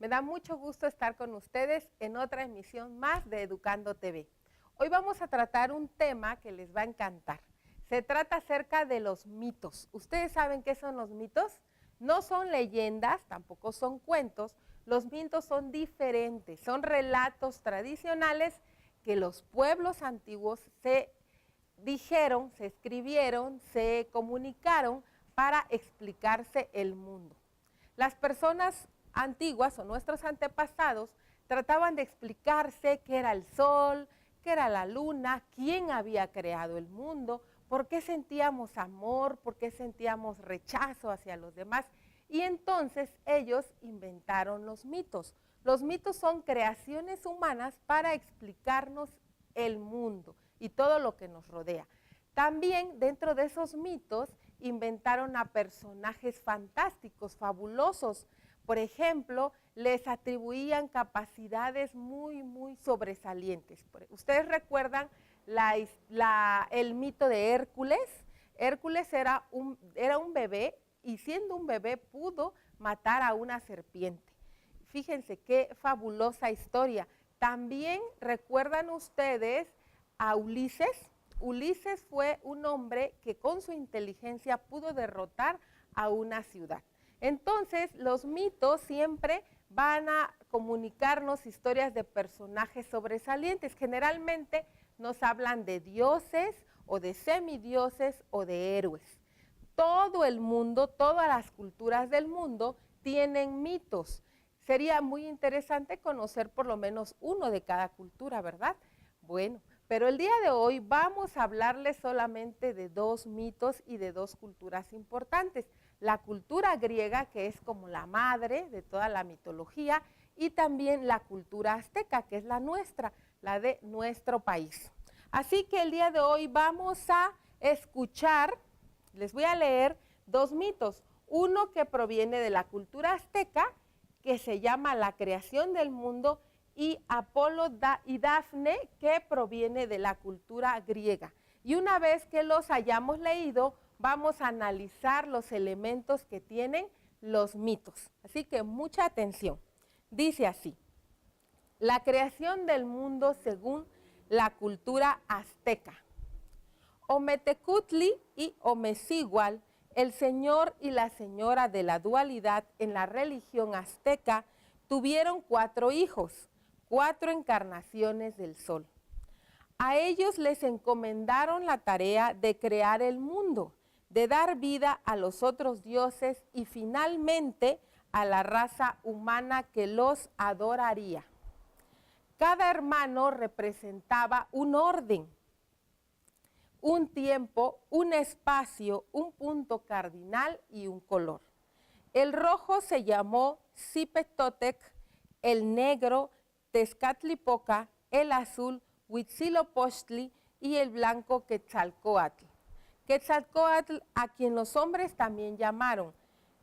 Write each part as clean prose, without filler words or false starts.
Me da mucho gusto estar con ustedes en otra emisión más de Educando TV. Hoy vamos a tratar un tema que les va a encantar. Se trata acerca de los mitos. ¿Ustedes saben qué son los mitos? No son leyendas, tampoco son cuentos. Los mitos son diferentes, son relatos tradicionales que los pueblos antiguos se dijeron, se escribieron, se comunicaron para explicarse el mundo. Las personas antiguas o nuestros antepasados trataban de explicarse qué era el sol, qué era la luna, quién había creado el mundo, por qué sentíamos amor, por qué sentíamos rechazo hacia los demás. Y entonces ellos inventaron los mitos. Los mitos son creaciones humanas para explicarnos el mundo y todo lo que nos rodea. También dentro de esos mitos inventaron a personajes fantásticos, fabulosos. Por ejemplo, les atribuían capacidades muy sobresalientes. ¿Ustedes recuerdan el mito de Hércules? Hércules era un bebé y siendo un bebé pudo matar a una serpiente. Fíjense qué fabulosa historia. También recuerdan ustedes a Ulises. Ulises fue un hombre que con su inteligencia pudo derrotar a una ciudad. Entonces, los mitos siempre van a comunicarnos historias de personajes sobresalientes. Generalmente nos hablan de dioses o de semidioses o de héroes. Todo el mundo, todas las culturas del mundo tienen mitos. Sería muy interesante conocer por lo menos uno de cada cultura, ¿verdad? Bueno, pero el día de hoy vamos a hablarles solamente de dos mitos y de dos culturas importantes. La cultura griega, que es como la madre de toda la mitología, y también la cultura azteca, que es la nuestra, la de nuestro país. Así que el día de hoy vamos a escuchar, les voy a leer dos mitos. Uno que proviene de la cultura azteca, que se llama la creación del mundo, y Apolo y Dafne, que proviene de la cultura griega. Y una vez que los hayamos leído, vamos a analizar los elementos que tienen los mitos. Así que mucha atención. Dice así: la creación del mundo según la cultura azteca. Ometecutli y Omecigual, el señor y la señora de la dualidad en la religión azteca, tuvieron 4 hijos, 4 encarnaciones del sol. A ellos les encomendaron la tarea de crear el mundo, de dar vida a los otros dioses y finalmente a la raza humana que los adoraría. Cada hermano representaba un orden, un tiempo, un espacio, un punto cardinal y un color. El rojo se llamó Zipetotec, el negro Tezcatlipoca, el azul Huitzilopochtli y el blanco Quetzalcóatl. Quetzalcóatl, a quien los hombres también llamaron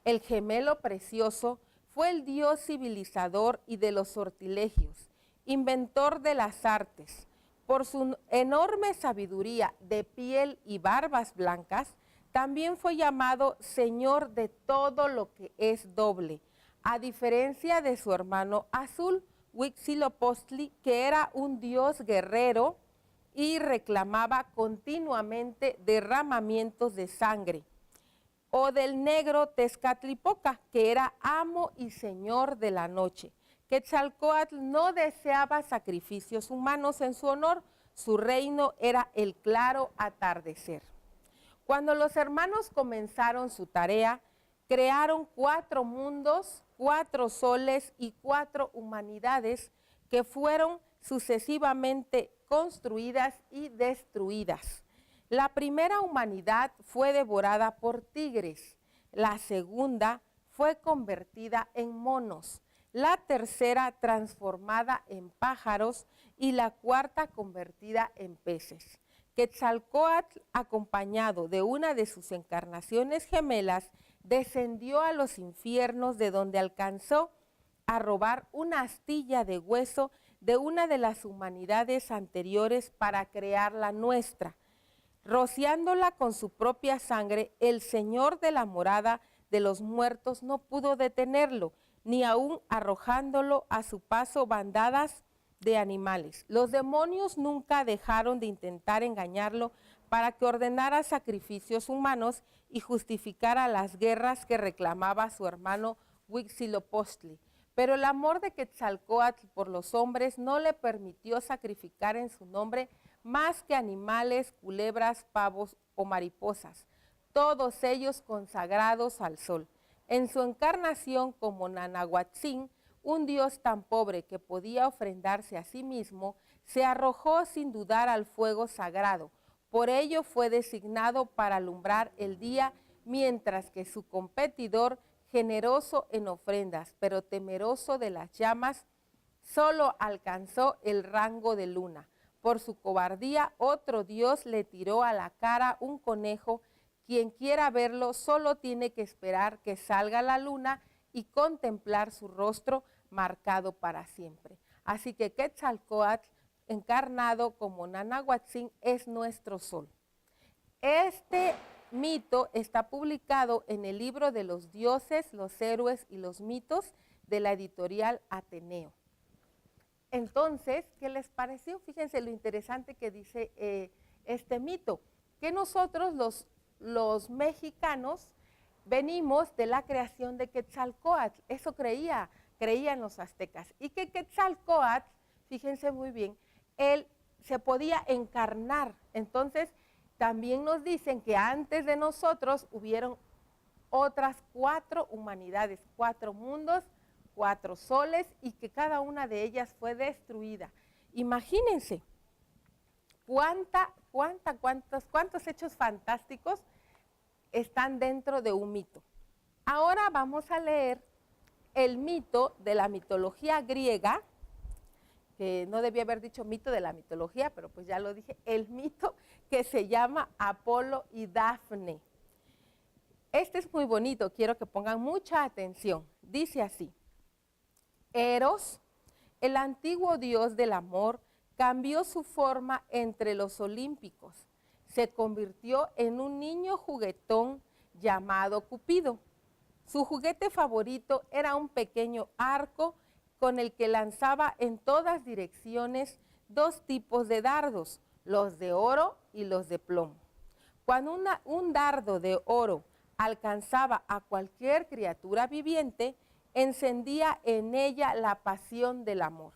el gemelo precioso, fue el dios civilizador y de los sortilegios, inventor de las artes. Por su enorme sabiduría de piel y barbas blancas, también fue llamado señor de todo lo que es doble, a diferencia de su hermano azul, Huitzilopochtli, que era un dios guerrero y reclamaba continuamente derramamientos de sangre, o del negro Tezcatlipoca, que era amo y señor de la noche. Quetzalcóatl no deseaba sacrificios humanos en su honor, su reino era el claro atardecer. Cuando los hermanos comenzaron su tarea, crearon 4 mundos, 4 soles y 4 humanidades que fueron sucesivamente construidas y destruidas. La primera humanidad fue devorada por tigres, la segunda fue convertida en monos, la tercera transformada en pájaros y la cuarta convertida en peces. Quetzalcóatl, acompañado de una de sus encarnaciones gemelas, descendió a los infiernos, de donde alcanzó a robar una astilla de hueso de una de las humanidades anteriores para crear la nuestra. Rociándola con su propia sangre, el señor de la morada de los muertos no pudo detenerlo, ni aún arrojándolo a su paso bandadas de animales. Los demonios nunca dejaron de intentar engañarlo para que ordenara sacrificios humanos y justificara las guerras que reclamaba su hermano Huitzilopochtli. Pero el amor de Quetzalcóatl por los hombres no le permitió sacrificar en su nombre más que animales, culebras, pavos o mariposas, todos ellos consagrados al sol. En su encarnación como Nanahuatzin, un dios tan pobre que podía ofrendarse a sí mismo, se arrojó sin dudar al fuego sagrado. Por ello fue designado para alumbrar el día, mientras que su competidor, generoso en ofrendas, pero temeroso de las llamas, solo alcanzó el rango de luna. Por su cobardía, otro dios le tiró a la cara un conejo. Quien quiera verlo solo tiene que esperar que salga la luna y contemplar su rostro marcado para siempre. Así que Quetzalcóatl, encarnado como Nanahuatzin, es nuestro sol. Este mito está publicado en el libro de los dioses, los héroes y los mitos de la editorial Ateneo. Entonces, ¿qué les pareció? Fíjense lo interesante que dice este mito, que nosotros los mexicanos venimos de la creación de Quetzalcóatl, eso creían los aztecas, y que Quetzalcóatl, fíjense muy bien, él se podía encarnar. Entonces también nos dicen que antes de nosotros hubieron otras 4 humanidades, 4 mundos, 4 soles, y que cada una de ellas fue destruida. Imagínense cuántos hechos fantásticos están dentro de un mito. Ahora vamos a leer el mito de la mitología griega, que no debía haber dicho mito de la mitología, pero pues ya lo dije, el mito que se llama Apolo y Dafne. Este es muy bonito, quiero que pongan mucha atención. Dice así: Eros, el antiguo dios del amor, cambió su forma entre los olímpicos. Se convirtió en un niño juguetón llamado Cupido. Su juguete favorito era un pequeño arco con el que lanzaba en todas direcciones 2 tipos de dardos, los de oro y los de plomo. Cuando un dardo de oro alcanzaba a cualquier criatura viviente, encendía en ella la pasión del amor.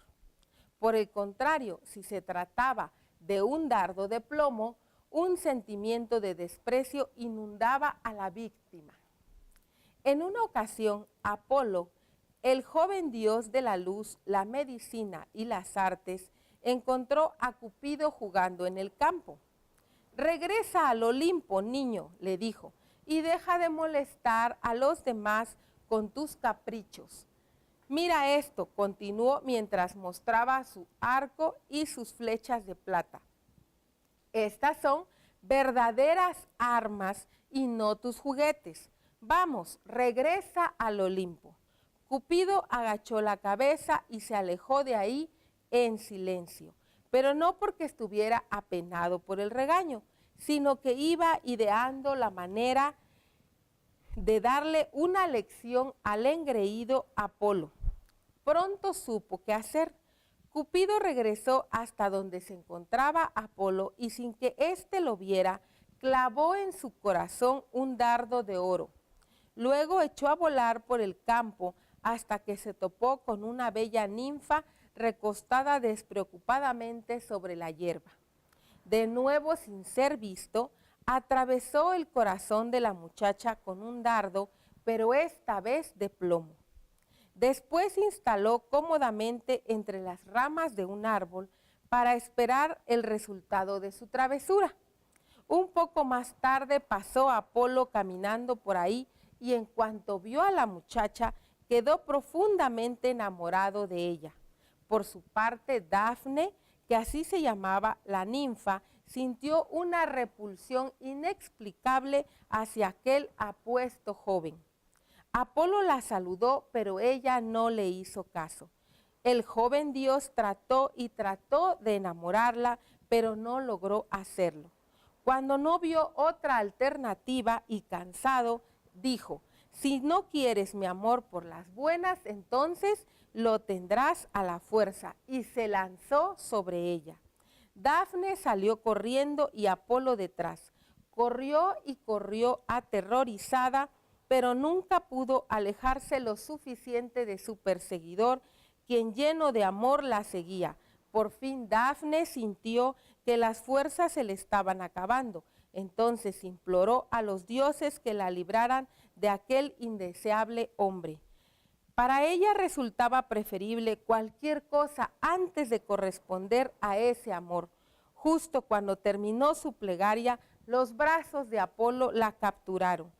Por el contrario, si se trataba de un dardo de plomo, un sentimiento de desprecio inundaba a la víctima. En una ocasión, Apolo, el joven dios de la luz, la medicina y las artes, encontró a Cupido jugando en el campo. «Regresa al Olimpo, niño», le dijo, «y deja de molestar a los demás con tus caprichos». «Mira esto», continuó mientras mostraba su arco y sus flechas de plata. «Estas son verdaderas armas y no tus juguetes. Vamos, regresa al Olimpo». Cupido agachó la cabeza y se alejó de ahí en silencio, pero no porque estuviera apenado por el regaño, sino que iba ideando la manera de darle una lección al engreído Apolo. Pronto supo qué hacer. Cupido regresó hasta donde se encontraba Apolo y sin que éste lo viera, clavó en su corazón un dardo de oro. Luego echó a volar por el campo hasta que se topó con una bella ninfa recostada despreocupadamente sobre la hierba. De nuevo, sin ser visto, atravesó el corazón de la muchacha con un dardo, pero esta vez de plomo. Después se instaló cómodamente entre las ramas de un árbol para esperar el resultado de su travesura. Un poco más tarde pasó Apolo caminando por ahí y en cuanto vio a la muchacha, quedó profundamente enamorado de ella. Por su parte, Dafne, que así se llamaba la ninfa, sintió una repulsión inexplicable hacia aquel apuesto joven. Apolo la saludó, pero ella no le hizo caso. El joven dios trató y trató de enamorarla, pero no logró hacerlo. Cuando no vio otra alternativa y cansado, dijo: Si no quieres mi amor por las buenas, entonces lo tendrás a la fuerza. Y se lanzó sobre ella. Dafne salió corriendo y Apolo detrás. Corrió y corrió aterrorizada, pero nunca pudo alejarse lo suficiente de su perseguidor, quien lleno de amor la seguía. Por fin Dafne sintió que las fuerzas se le estaban acabando. Entonces imploró a los dioses que la libraran de aquel indeseable hombre. Para ella resultaba preferible cualquier cosa antes de corresponder a ese amor. Justo cuando terminó su plegaria, los brazos de Apolo la capturaron.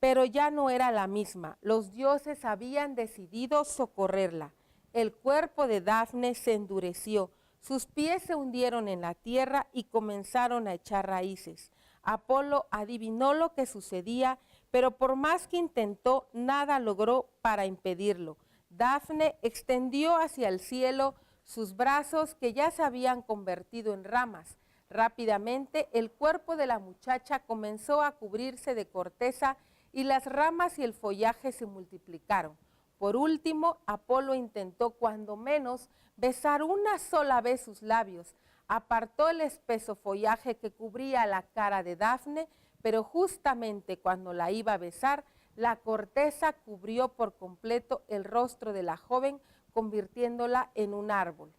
Pero ya no era la misma. Los dioses habían decidido socorrerla. El cuerpo de Dafne se endureció, sus pies se hundieron en la tierra y comenzaron a echar raíces. Apolo adivinó lo que sucedía, pero por más que intentó, nada logró para impedirlo. Dafne extendió hacia el cielo sus brazos que ya se habían convertido en ramas. Rápidamente el cuerpo de la muchacha comenzó a cubrirse de corteza y las ramas y el follaje se multiplicaron. Por último, Apolo intentó cuando menos besar una sola vez sus labios. Apartó el espeso follaje que cubría la cara de Dafne, pero justamente cuando la iba a besar, la corteza cubrió por completo el rostro de la joven, convirtiéndola en un árbol.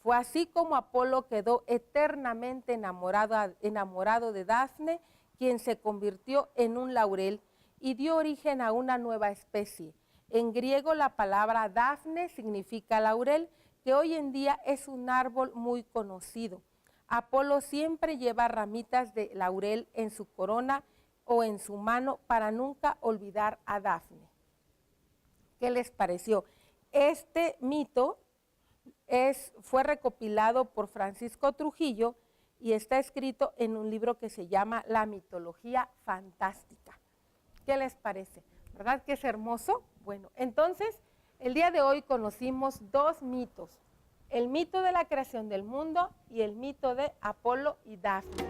Fue así como Apolo quedó eternamente enamorado de Dafne, quien se convirtió en un laurel y dio origen a una nueva especie. En griego la palabra Dafne significa laurel, que hoy en día es un árbol muy conocido. Apolo siempre lleva ramitas de laurel en su corona o en su mano para nunca olvidar a Dafne. ¿Qué les pareció? Este mito fue recopilado por Francisco Trujillo y está escrito en un libro que se llama La mitología fantástica. ¿Qué les parece? ¿Verdad que es hermoso? Bueno, entonces, el día de hoy conocimos dos mitos. El mito de la creación del mundo y el mito de Apolo y Dafne.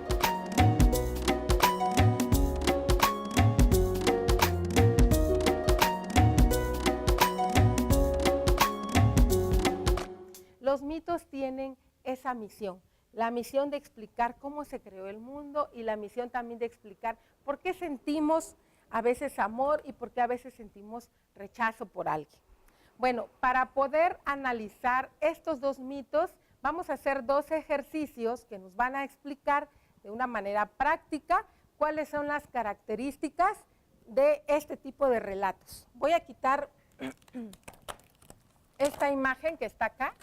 Los mitos tienen esa misión, la misión de explicar cómo se creó el mundo y la misión también de explicar por qué sentimos a veces amor y por qué a veces sentimos rechazo por alguien. Bueno, para poder analizar estos dos mitos, vamos a hacer dos ejercicios que nos van a explicar de una manera práctica cuáles son las características de este tipo de relatos. Voy a quitar esta imagen que está acá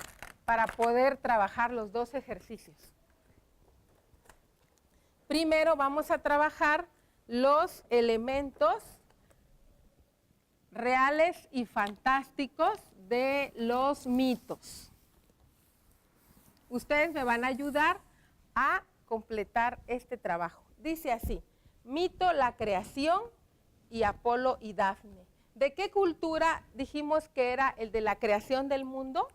para poder trabajar los dos ejercicios. Primero vamos a trabajar los elementos reales y fantásticos de los mitos. Ustedes me van a ayudar a completar este trabajo. Dice así: mito, la creación y Apolo y Dafne. ¿De qué cultura dijimos que era el de la creación del mundo?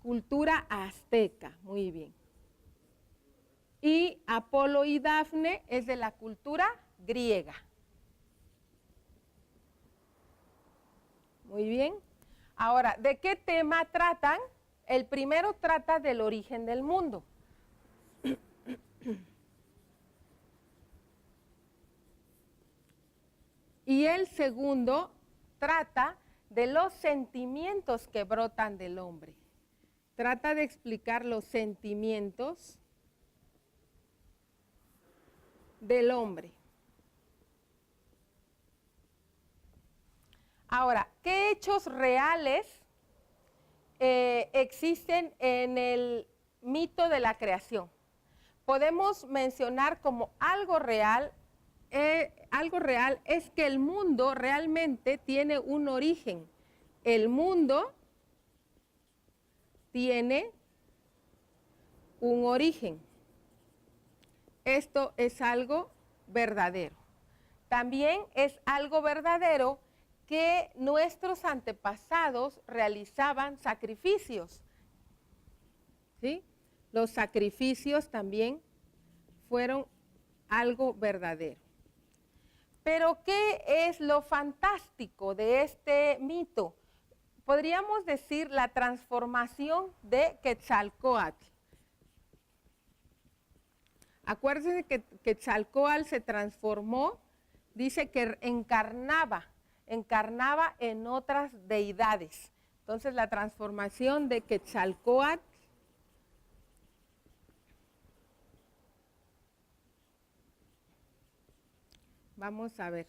Cultura azteca, muy bien. Y Apolo y Dafne es de la cultura griega. Muy bien. Ahora, ¿de qué tema tratan? El primero trata del origen del mundo. Y el segundo trata de los sentimientos que brotan del hombre. Trata de explicar los sentimientos del hombre. Ahora, ¿qué hechos reales existen en el mito de la creación? Podemos mencionar como algo real es que el mundo realmente tiene un origen. El mundo tiene un origen. Esto es algo verdadero. También es algo verdadero que nuestros antepasados realizaban sacrificios. ¿Sí? Los sacrificios también fueron algo verdadero. Pero ¿qué es lo fantástico de este mito? Podríamos decir la transformación de Quetzalcóatl. Acuérdense que Quetzalcóatl se transformó, dice que encarnaba en otras deidades. Entonces la transformación de Quetzalcóatl vamos a ver.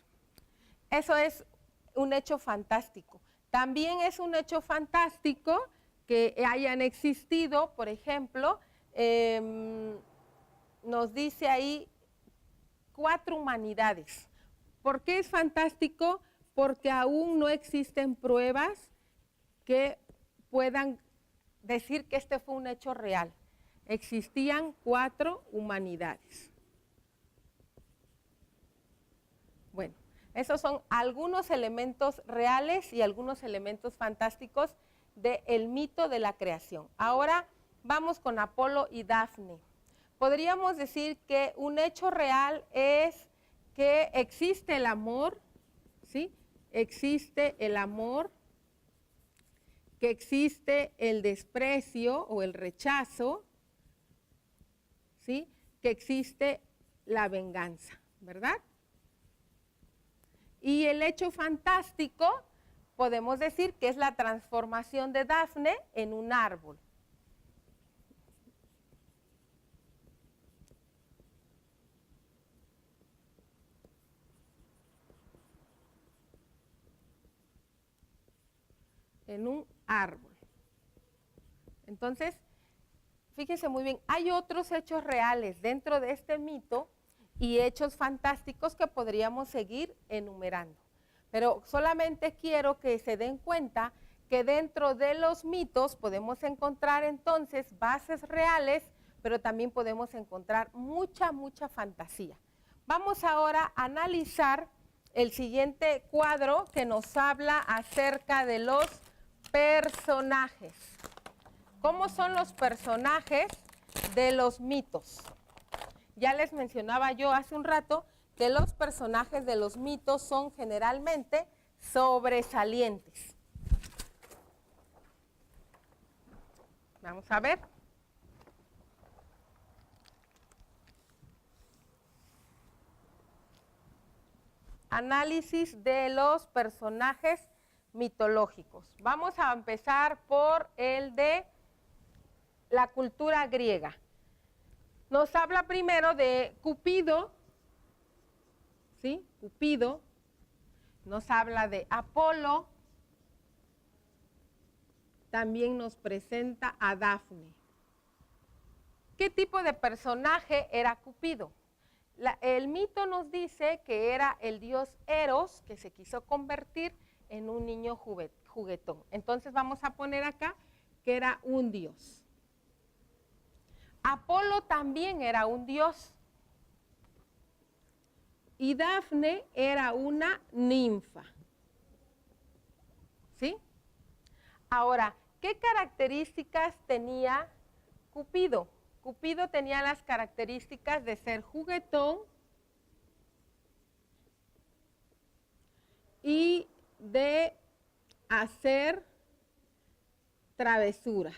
Eso es un hecho fantástico. También es un hecho fantástico que hayan existido, por ejemplo, nos dice ahí 4 humanidades. ¿Por qué es fantástico? Porque aún no existen pruebas que puedan decir que este fue un hecho real. Existían 4 humanidades. Bueno, esos son algunos elementos reales y algunos elementos fantásticos del mito de la creación. Ahora vamos con Apolo y Dafne. Podríamos decir que un hecho real es que existe el amor, ¿sí? Existe el amor, que existe el desprecio o el rechazo, ¿sí? Que existe la venganza, ¿verdad? Y el hecho fantástico, podemos decir que es la transformación de Dafne en un árbol. En un árbol. Entonces, fíjense muy bien, hay otros hechos reales dentro de este mito y hechos fantásticos que podríamos seguir enumerando. Pero solamente quiero que se den cuenta que dentro de los mitos podemos encontrar entonces bases reales, pero también podemos encontrar mucha fantasía. Vamos ahora a analizar el siguiente cuadro que nos habla acerca de los personajes. ¿Cómo son los personajes de los mitos? Ya les mencionaba yo hace un rato que los personajes de los mitos son generalmente sobresalientes. Vamos a ver. Análisis de los personajes mitológicos. Vamos a empezar por el de la cultura griega. Nos habla primero de Cupido, ¿sí? Cupido. Nos habla de Apolo. También nos presenta a Dafne. ¿Qué tipo de personaje era Cupido? El mito nos dice que era el dios Eros que se quiso convertir en un niño juguetón. Entonces vamos a poner acá que era un dios. Apolo también era un dios. Y Dafne era una ninfa. ¿Sí? Ahora, ¿qué características tenía Cupido? Cupido tenía las características de ser juguetón y de hacer travesuras,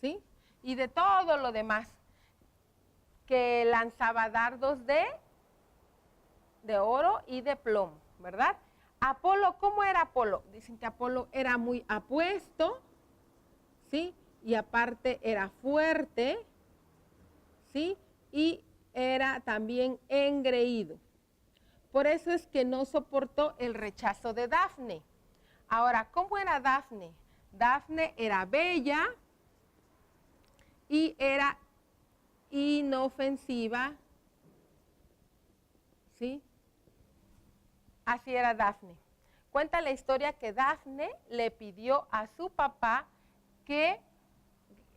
¿sí? Y de todo lo demás, que lanzaba dardos de oro y de plomo, ¿verdad? Apolo, ¿cómo era Apolo? Dicen que Apolo era muy apuesto, ¿sí? Y aparte era fuerte, ¿sí? Y era también engreído. Por eso es que no soportó el rechazo de Dafne. Ahora, ¿cómo era Dafne? Dafne era bella y era inofensiva, ¿sí? Así era Dafne. Cuenta la historia que Dafne le pidió a su papá que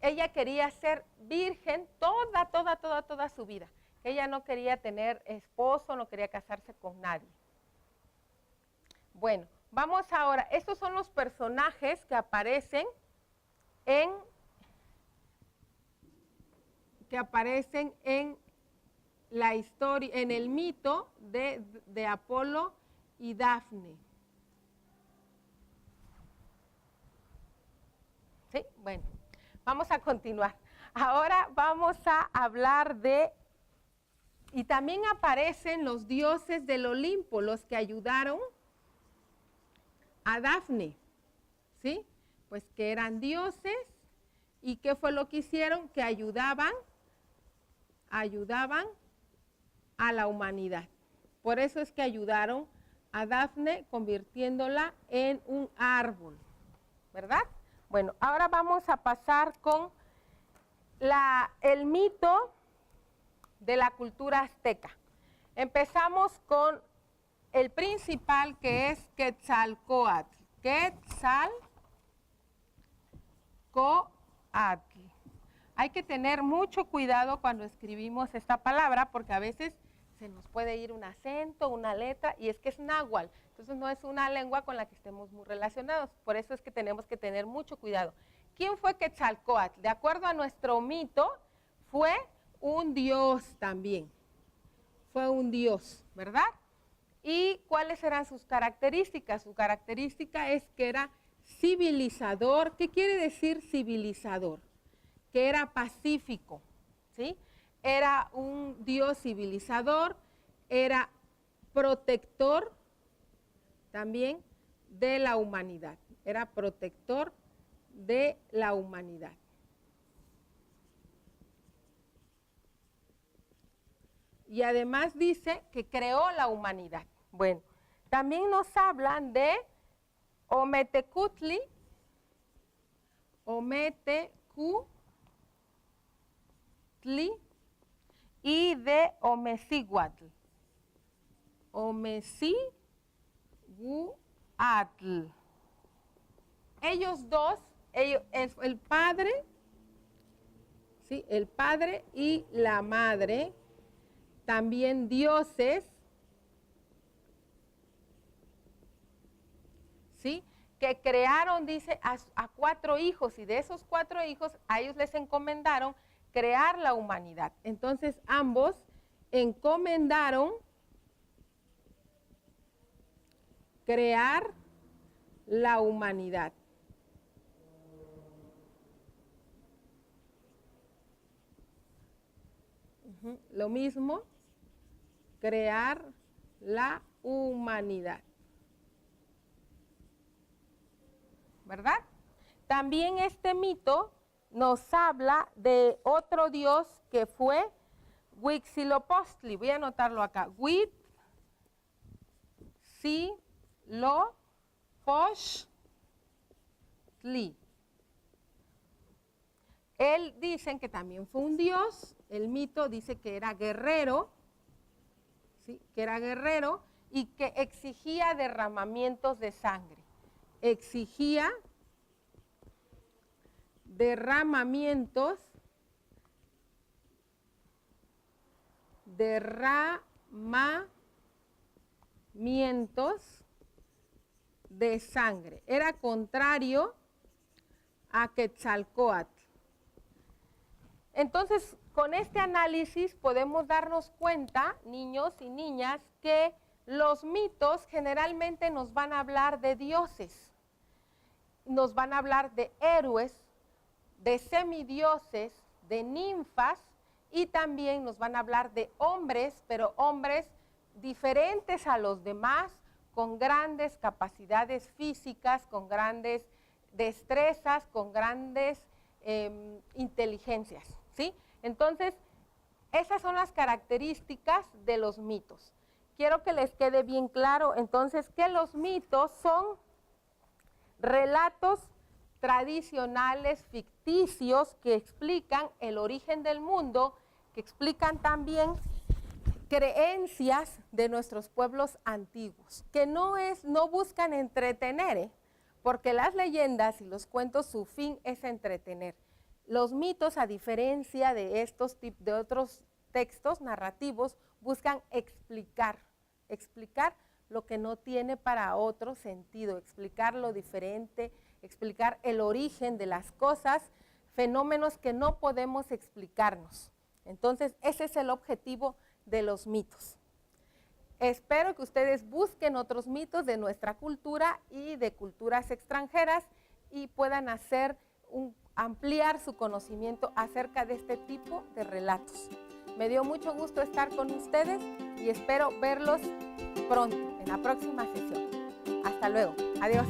ella quería ser virgen toda su vida. Ella no quería tener esposo, no quería casarse con nadie. Bueno, vamos ahora. Estos son los personajes que aparecen en la historia, en el mito de Apolo y Dafne. ¿Sí? Bueno, vamos a continuar. Ahora vamos a hablar y también aparecen los dioses del Olimpo, los que ayudaron a Dafne, ¿sí? Pues que eran dioses, ¿y qué fue lo que hicieron? Que ayudaban a la humanidad. Por eso es que ayudaron a Dafne convirtiéndola en un árbol, ¿verdad? Bueno, ahora vamos a pasar con el mito de la cultura azteca. Empezamos con el principal, que es Quetzalcóatl. Quetzalcóatl. Hay que tener mucho cuidado cuando escribimos esta palabra porque a veces se nos puede ir un acento, una letra, y es que es náhuatl. Entonces no es una lengua con la que estemos muy relacionados. Por eso es que tenemos que tener mucho cuidado. ¿Quién fue Quetzalcóatl? De acuerdo a nuestro mito, fue un dios también. Fue un dios, ¿verdad? ¿Y cuáles eran sus características? Su característica es que era civilizador. ¿Qué quiere decir civilizador? Que era pacífico, ¿sí? Era un dios civilizador, era protector también de la humanidad. Era protector de la humanidad. Y además dice que creó la humanidad. Bueno, también nos hablan de Ometecutli, y de Omecihuatl. Ellos dos, el padre, ¿sí? El padre y la madre, también dioses, ¿sí? Que crearon, dice, a 4 hijos, y de esos 4 hijos a ellos les encomendaron crear la humanidad. Entonces ambos encomendaron crear la humanidad. Lo mismo, crear la humanidad. ¿Verdad? También este mito nos habla de otro dios que fue Huitzilopochtli. Voy a anotarlo acá. Huitzilopochtli. Él dicen que también fue un dios. El mito dice que era guerrero, ¿sí? Que era guerrero y que exigía derramamientos de sangre. Exigía derramamientos de sangre. Era contrario a Quetzalcóatl. Entonces, con este análisis podemos darnos cuenta, niños y niñas, que los mitos generalmente nos van a hablar de dioses, nos van a hablar de héroes, de semidioses, de ninfas, y también nos van a hablar de hombres, pero hombres diferentes a los demás, con grandes capacidades físicas, con grandes destrezas, con grandes inteligencias, ¿sí? Entonces, esas son las características de los mitos. Quiero que les quede bien claro, entonces, que los mitos son relatos tradicionales, ficticios, que explican el origen del mundo, que explican también creencias de nuestros pueblos antiguos, que no buscan entretener, porque las leyendas y los cuentos, su fin es entretener. Los mitos, a diferencia de otros textos narrativos, buscan explicar lo que no tiene para otro sentido, explicar lo diferente, explicar el origen de las cosas, fenómenos que no podemos explicarnos. Entonces, ese es el objetivo de los mitos. Espero que ustedes busquen otros mitos de nuestra cultura y de culturas extranjeras y puedan ampliar su conocimiento acerca de este tipo de relatos. Me dio mucho gusto estar con ustedes y espero verlos pronto en la próxima sesión. Hasta luego. Adiós.